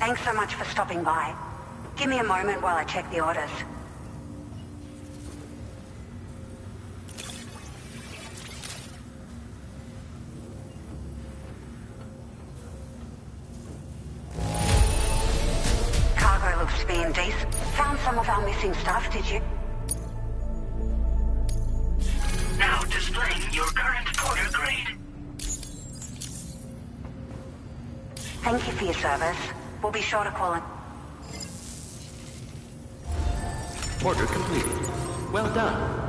Thanks so much for stopping by. Give me a moment while I check the orders. Cargo looks to be in decent. Found some of our missing stuff, did you? Now displaying your current porter grade. Thank you for your service. We'll be sure to call in. Order completed. Well done.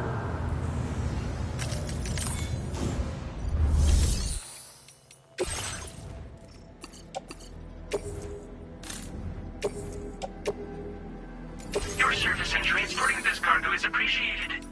Your service in transporting this cargo is appreciated.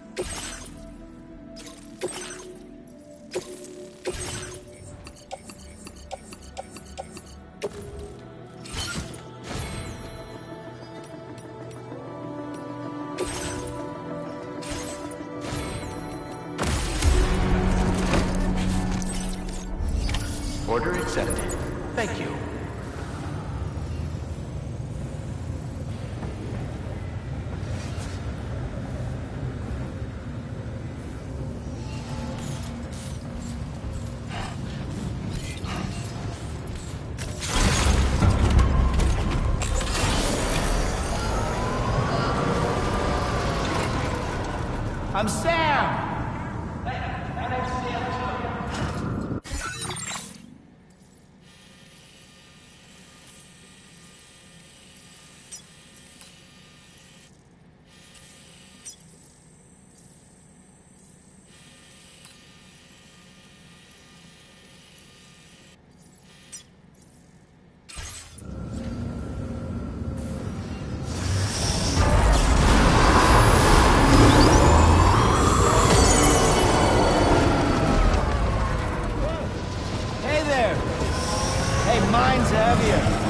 Order accepted. Thank you. I'm Sam! Mine's heavier.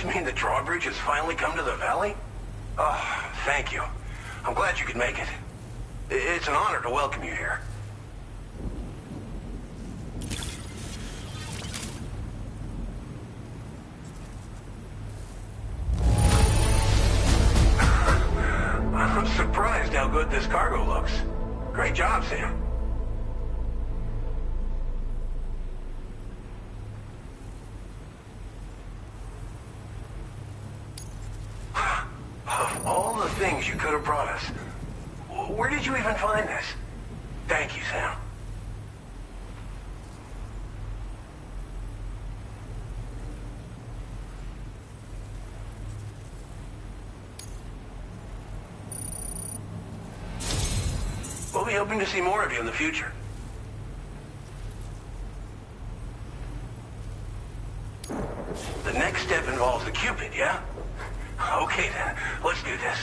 mean the drawbridge has finally come to the valley? Oh, thank you. I'm glad you could make it. It's an honor to welcome you here. I'm surprised how good this cargo looks. Great job, Sam. Of all the things you could have brought us, where did you even find this? Thank you, Sam. We'll be hoping to see more of you in the future. The next step involves the Cupid, yeah? Okay then, let's do this.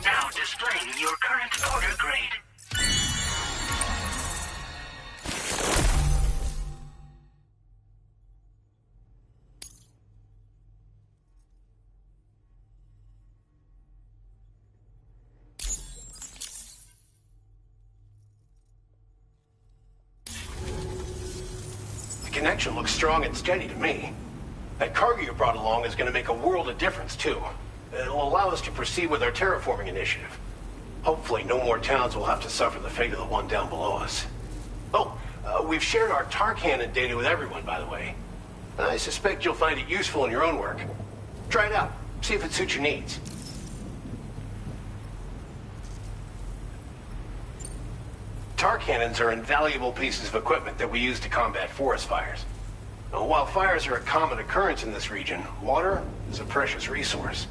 Now displaying your current order grade. The connection looks strong and steady to me. That cargo you brought along is going to make a world of difference, too. It'll allow us to proceed with our terraforming initiative. Hopefully, no more towns will have to suffer the fate of the one down below us. Oh, we've shared our tar cannon data with everyone, by the way. I suspect you'll find it useful in your own work. Try it out. See if it suits your needs. Tar cannons are invaluable pieces of equipment that we use to combat forest fires. While fires are a common occurrence in this region, water is a precious resource.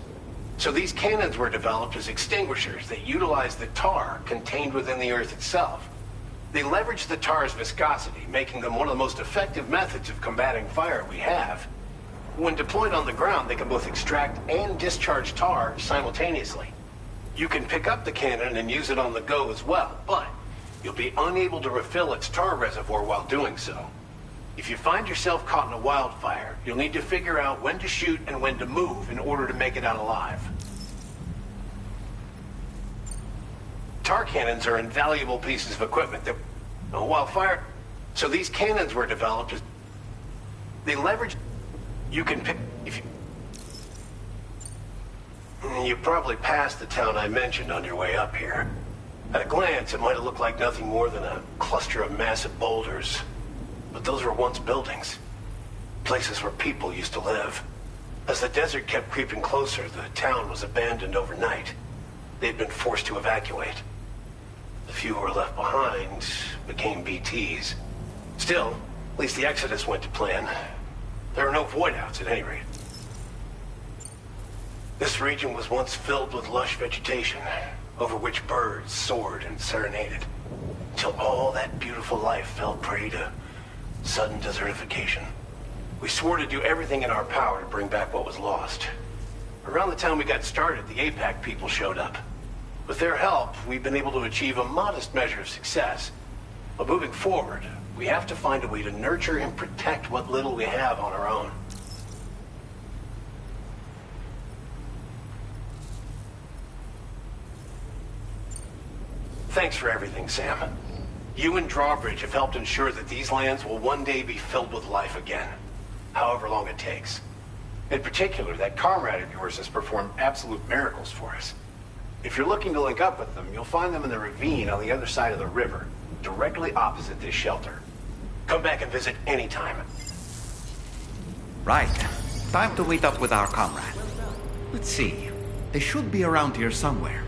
So these cannons were developed as extinguishers that utilize the tar contained within the earth itself. They leverage the tar's viscosity, making them one of the most effective methods of combating fire we have. When deployed on the ground, they can both extract and discharge tar simultaneously. You can pick up the cannon and use it on the go as well, but you'll be unable to refill its tar reservoir while doing so. If you find yourself caught in a wildfire, you'll need to figure out when to shoot and when to move in order to make it out alive. Tar cannons are invaluable pieces of equipment that, while fire... So these cannons were developed as... They leverage... You can pick... If you probably passed the town I mentioned on your way up here. At a glance, it might have looked like nothing more than a cluster of massive boulders. But those were once buildings. Places where people used to live. As the desert kept creeping closer, the town was abandoned overnight. They'd been forced to evacuate. The few who were left behind became BTs. Still, at least the exodus went to plan. There are no void-outs at any rate. This region was once filled with lush vegetation, over which birds soared and serenaded. Till all that beautiful life fell prey to sudden desertification. We swore to do everything in our power to bring back what was lost. Around the time we got started, the APAC people showed up. With their help, we've been able to achieve a modest measure of success. But moving forward, we have to find a way to nurture and protect what little we have on our own. Thanks for everything, Sam. You and Drawbridge have helped ensure that these lands will one day be filled with life again, however long it takes. In particular, that comrade of yours has performed absolute miracles for us. If you're looking to link up with them, you'll find them in the ravine on the other side of the river, directly opposite this shelter. Come back and visit anytime. Right. Time to meet up with our comrade. Let's see. They should be around here somewhere.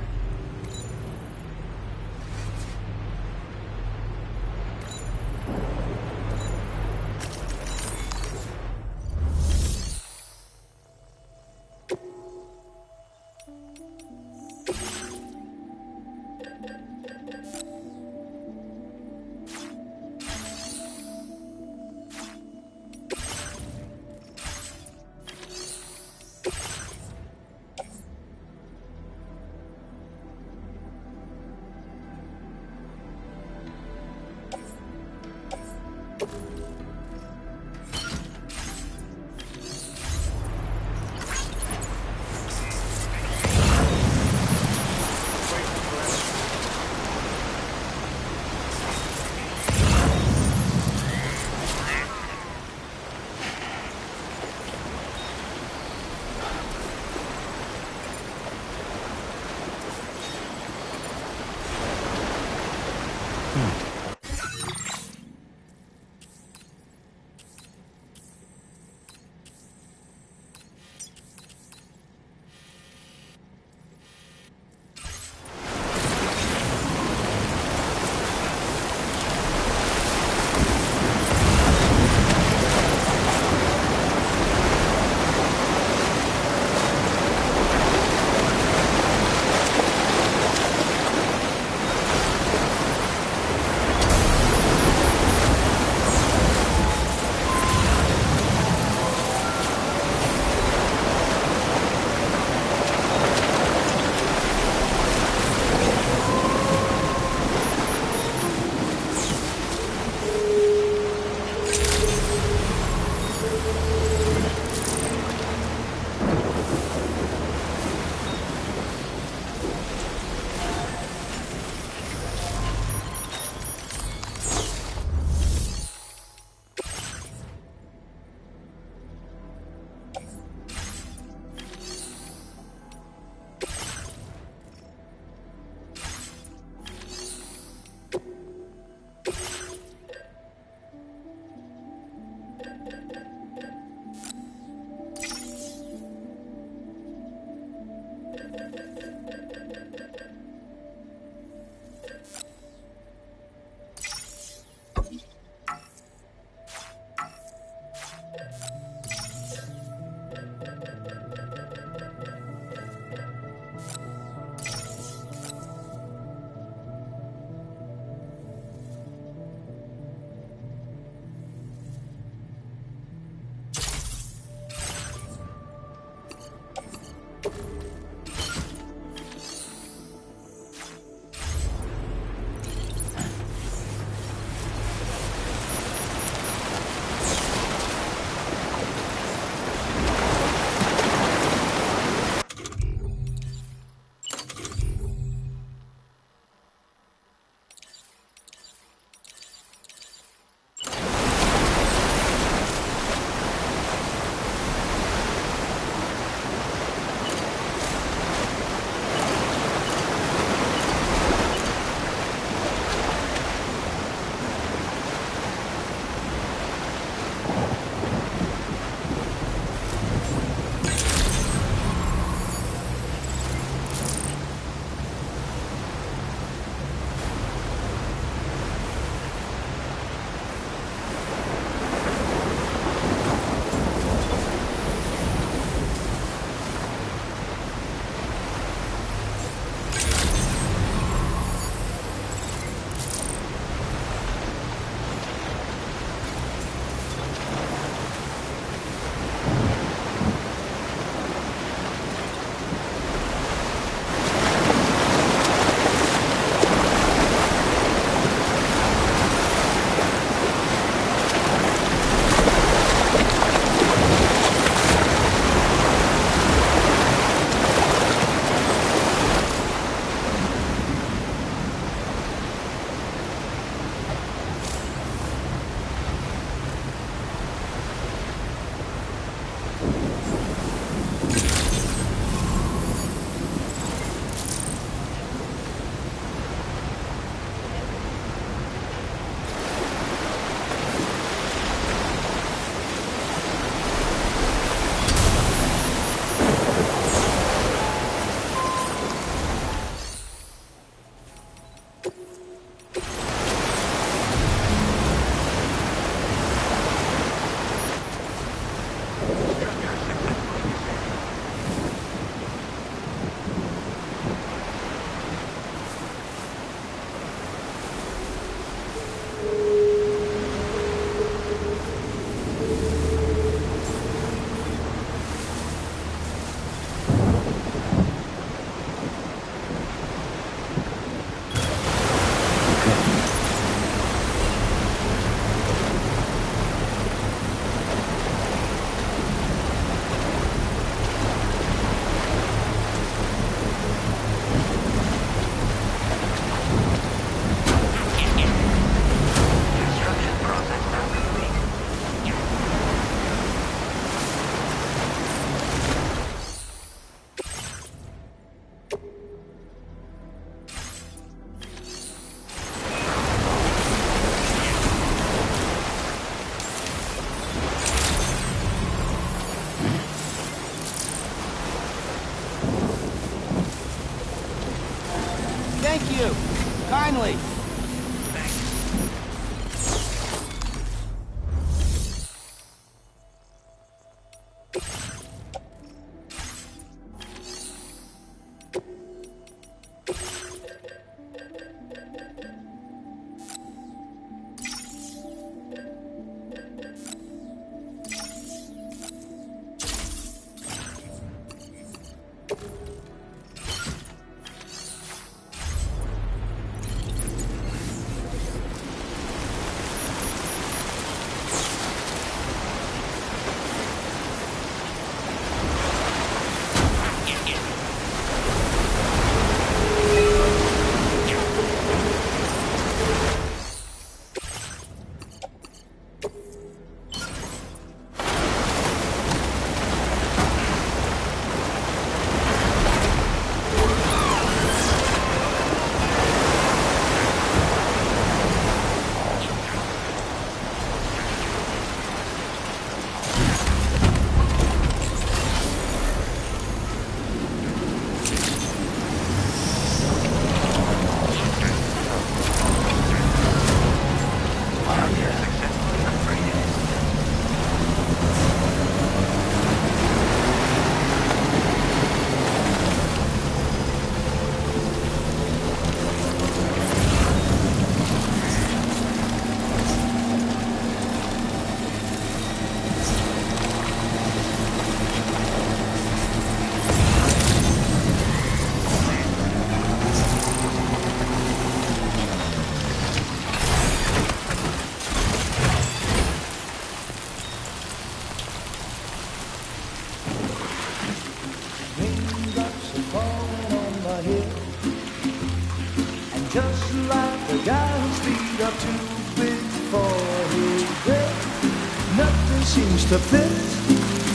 seems to fit.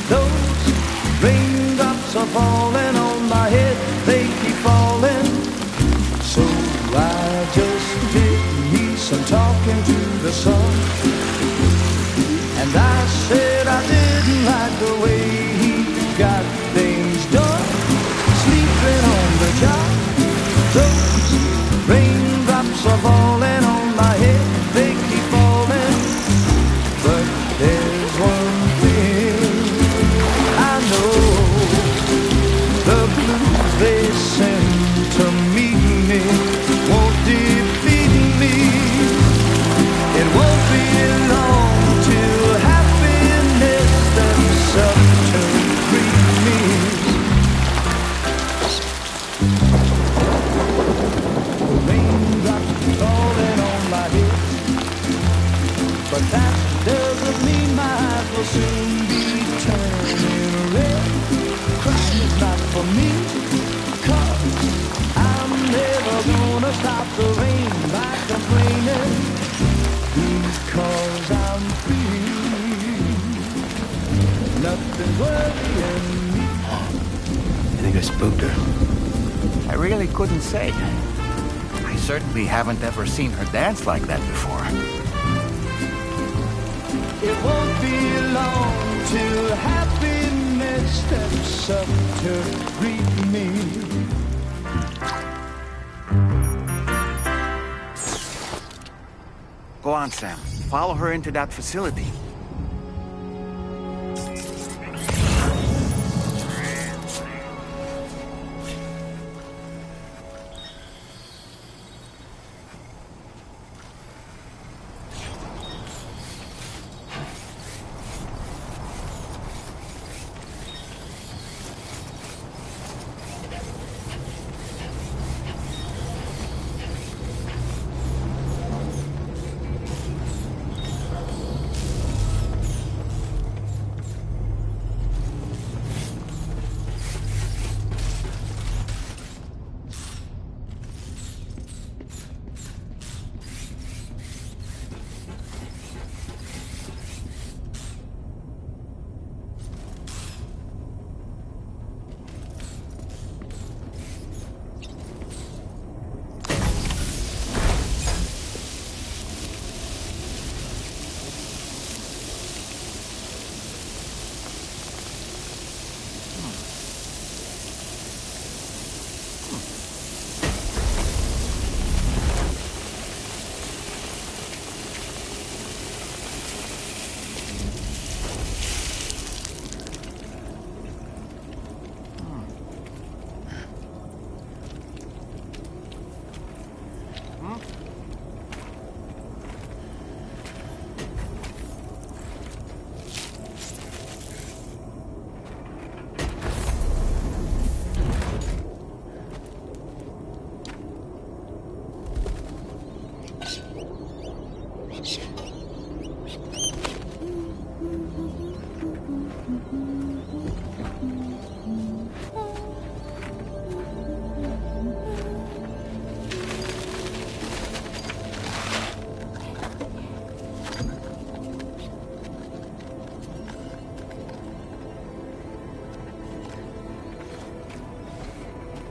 Those raindrops are falling on my head, they keep falling. So I just did me some talking to the sun, and I said I didn't like the way he got things done. Sleeping on the job, those raindrops are falling on my head, they keep falling. But there's one thing I know, the blues they send to meet me won't defeat me. It won't be long till happiness themselves to greet me. Raindrops falling on my head, but that doesn't mean my eyes will soon be turning red. Crying is not for me, 'cause I'm never gonna stop the rain by complaining, because I'm free. Nothing's worrying me. You think I spooked her? I really couldn't say. I certainly haven't ever seen her dance like that before. It won't be long till happiness steps up to greet me. Go on, Sam. Follow her into that facility.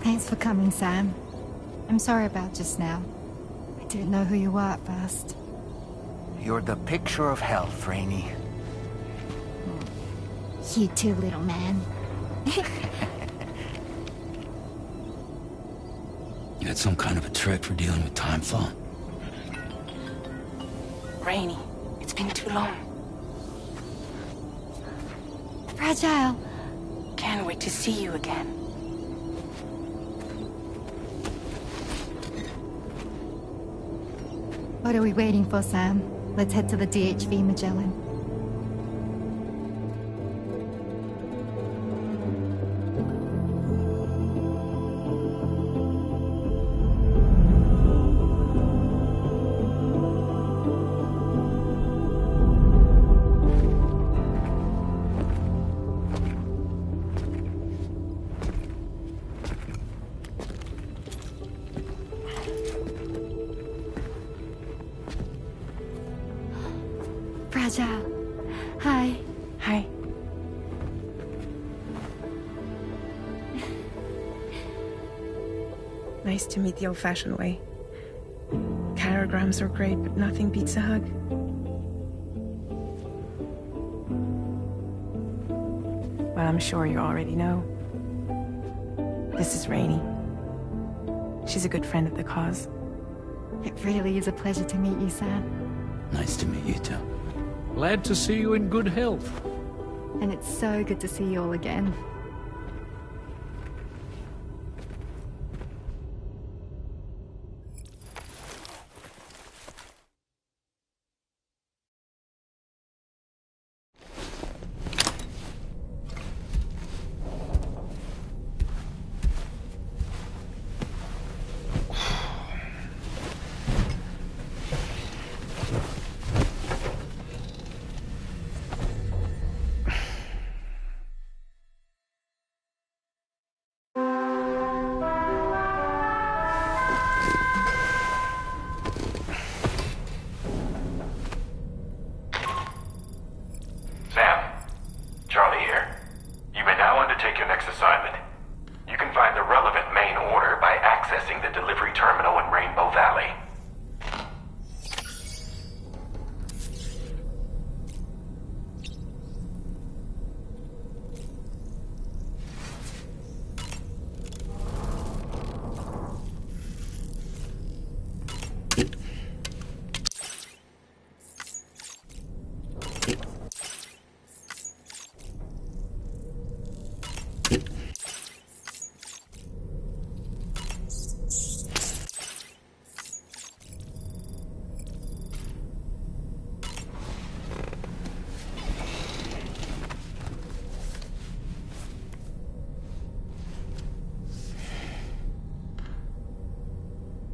Thanks for coming, Sam. I'm sorry about just now. I didn't know who you were at first. You're the picture of health, Rainey. You too, little man. You had some kind of a trick for dealing with timefall? Rainey, it's been too long. Fragile. Can't wait to see you again. What are we waiting for, Sam? Let's head to the DHV Magellan. Fragile. Hi. Hi. Nice to meet the old-fashioned way. Carograms are great, but nothing beats a hug. Well, I'm sure you already know. This is Rainey. She's a good friend of the cause. It really is a pleasure to meet you, Sam. Nice to meet you too. Glad to see you in good health. And it's so good to see you all again.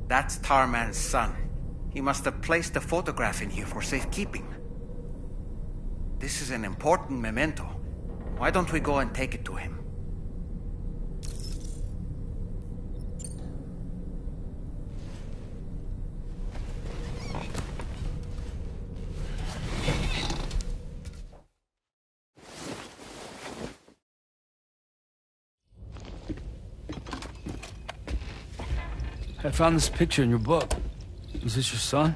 That's Tarman's son. He must have placed a photograph in here for safekeeping. This is an important memento. Why don't we go and take it to him? I found this picture in your book. Is this your son?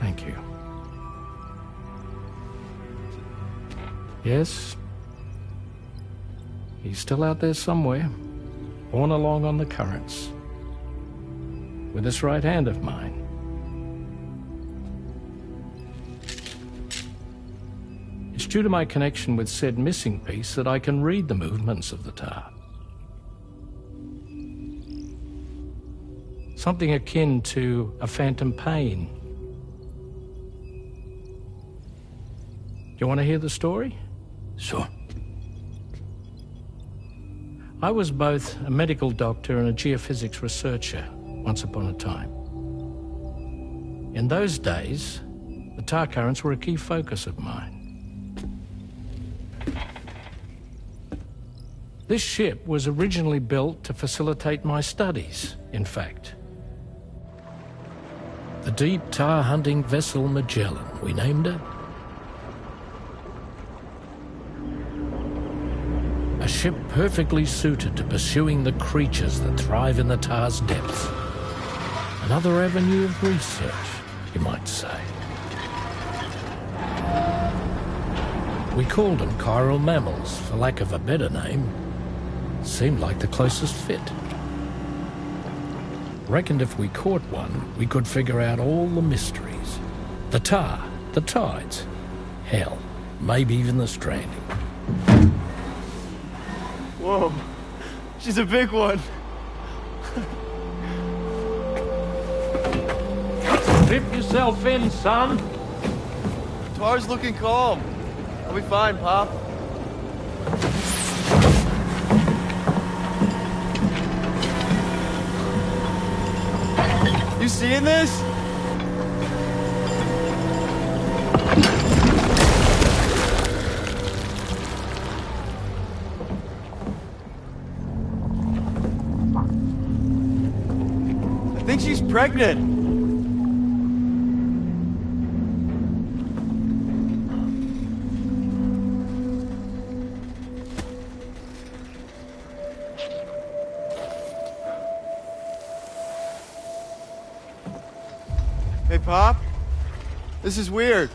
Thank you. Yes. He's still out there somewhere, borne along on the currents, with this right hand of mine. It's due to my connection with said missing piece that I can read the movements of the tar. Something akin to a phantom pain. Do you want to hear the story? Sure. I was both a medical doctor and a geophysics researcher once upon a time. In those days, the tar currents were a key focus of mine. This ship was originally built to facilitate my studies, in fact. The deep tar hunting vessel Magellan, we named it. A ship perfectly suited to pursuing the creatures that thrive in the tar's depths. Another avenue of research, you might say. We called them chiral mammals, for lack of a better name. Seemed like the closest fit. Reckoned if we caught one, we could figure out all the mysteries. The tar, the tides, hell, maybe even the stranding. Whoa, she's a big one. Strip yourself in, son. Tar's looking calm. I'll be fine, Pop. You seeing this? think she's pregnant. Hey, Pop. This is weird.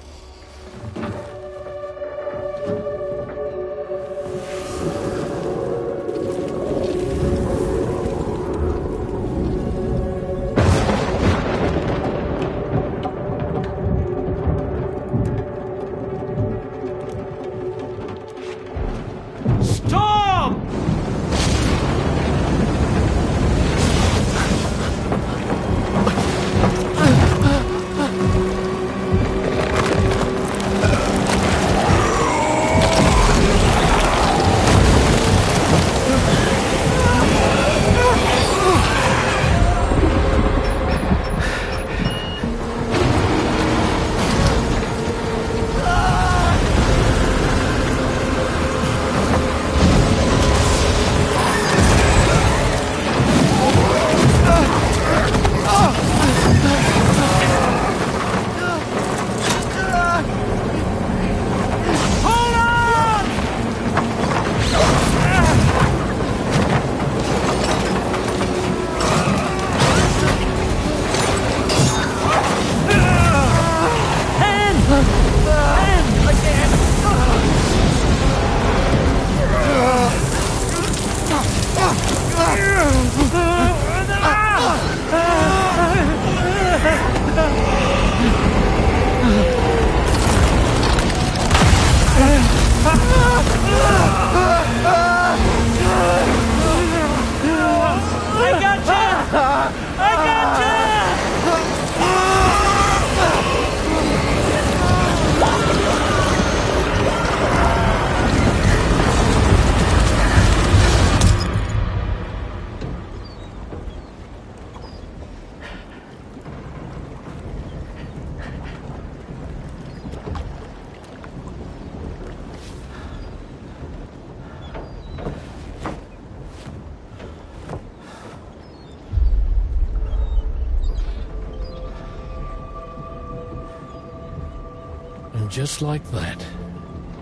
Just like that,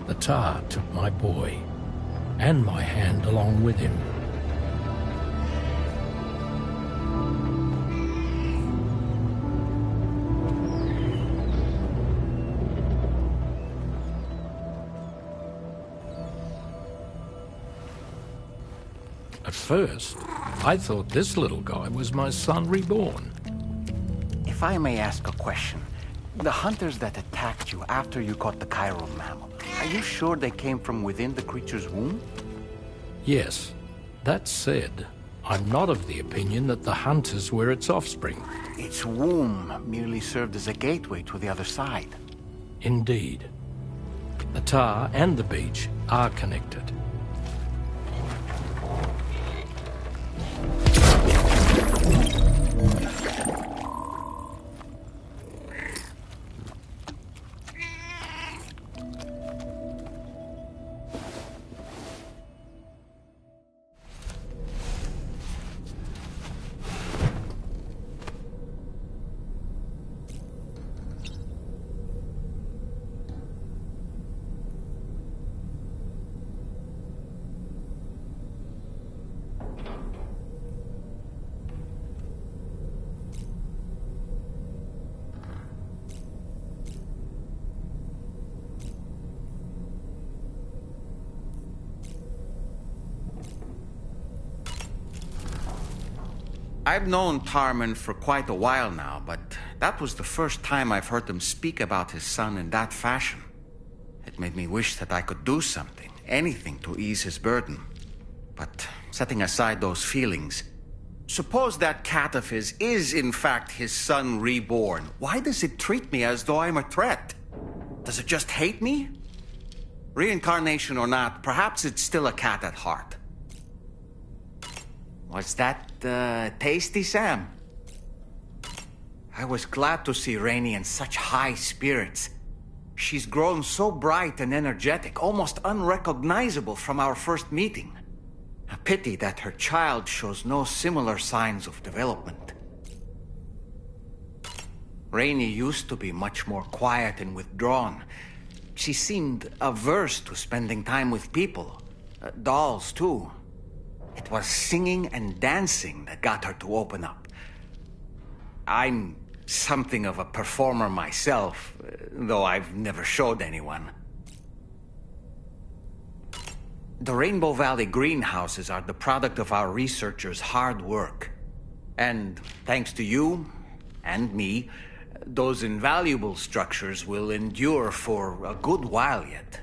the tar took my boy, and my hand along with him. At first, I thought this little guy was my son reborn. If I may ask a question, the hunters that attacked you after you caught the chiral mammal, are you sure they came from within the creature's womb? Yes. That said, I'm not of the opinion that the hunters were its offspring. Its womb merely served as a gateway to the other side. Indeed. The tar and the beach are connected. I've known Tarman for quite a while now, but that was the first time I've heard him speak about his son in that fashion. It made me wish that I could do something, anything to ease his burden. But setting aside those feelings, suppose that cat of his is in fact his son reborn. Why does it treat me as though I'm a threat? Does it just hate me? Reincarnation or not, perhaps it's still a cat at heart. Was that tasty, Sam? I was glad to see Rainey in such high spirits. She's grown so bright and energetic, almost unrecognizable from our first meeting. A pity that her child shows no similar signs of development. Rainey used to be much more quiet and withdrawn. She seemed averse to spending time with people. Dolls, too. It was singing and dancing that got her to open up. I'm something of a performer myself, though I've never showed anyone. The Rainbow Valley greenhouses are the product of our researchers' hard work. And thanks to you and me, those invaluable structures will endure for a good while yet.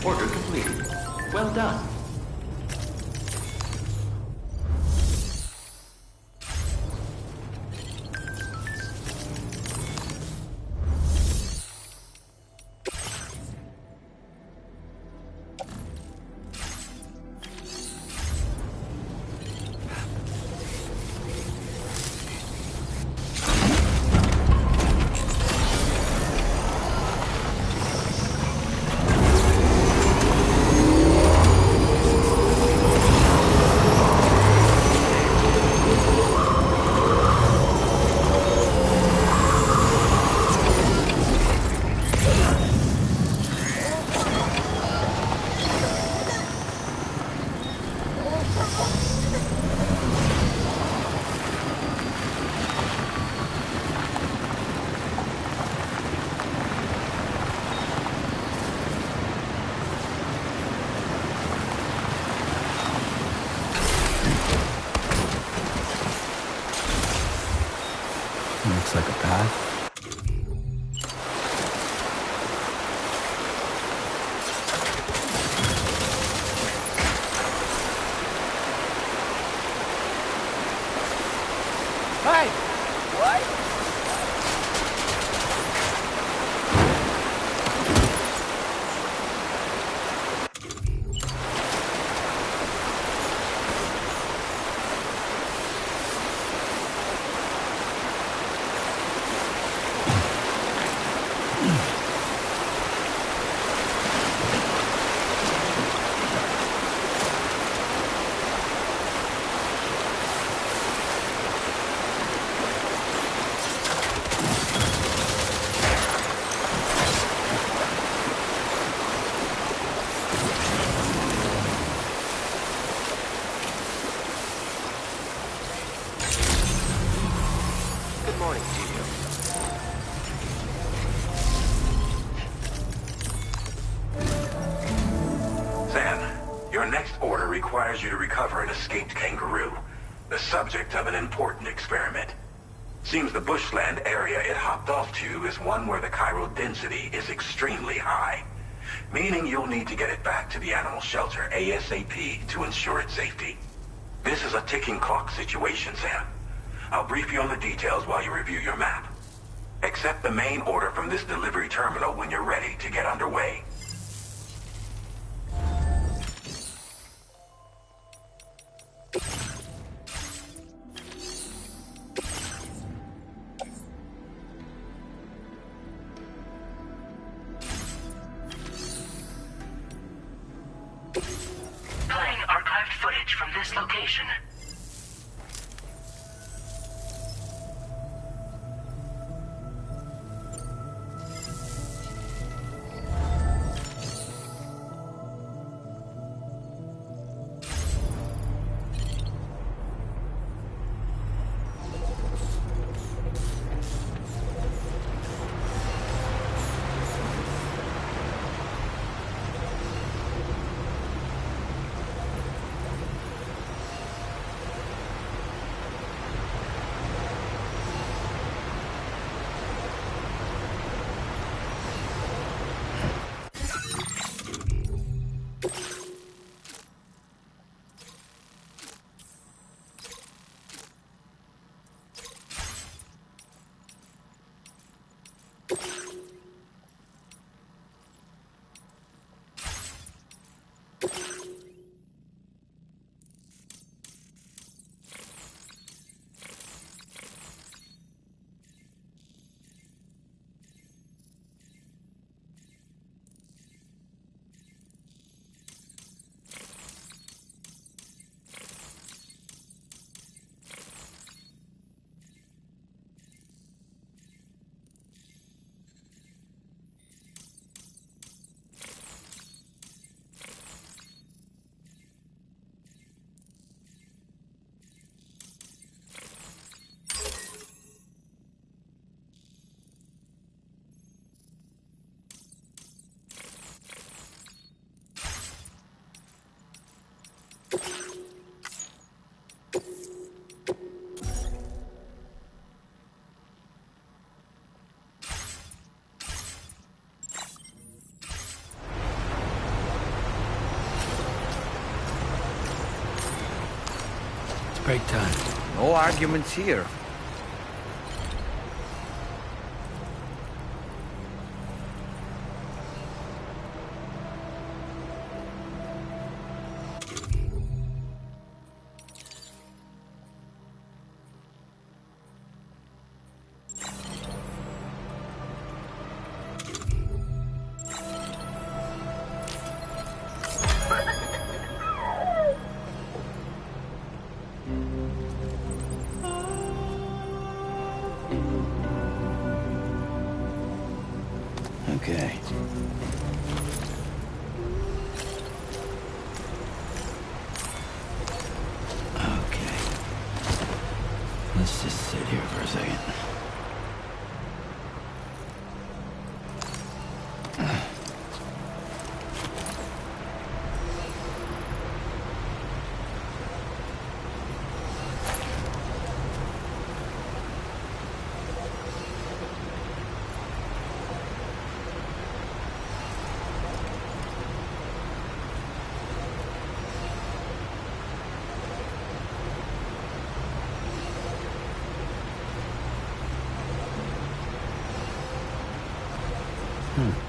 Order completed. Well done. Looks like a path. Hey! What? requires you to recover an escaped kangaroo, the subject of an important experiment. Seems the bushland area it hopped off to is one where the chiral density is extremely high, meaning you'll need to get it back to the animal shelter ASAP to ensure its safety. This is a ticking clock situation, Sam. I'll brief you on the details while you review your map. Accept the main order from this delivery terminal when you're ready to get underway. Playing archived footage from this location. Break time. No arguments here. Okay. Okay. Let's just sit here for a second. Hmm.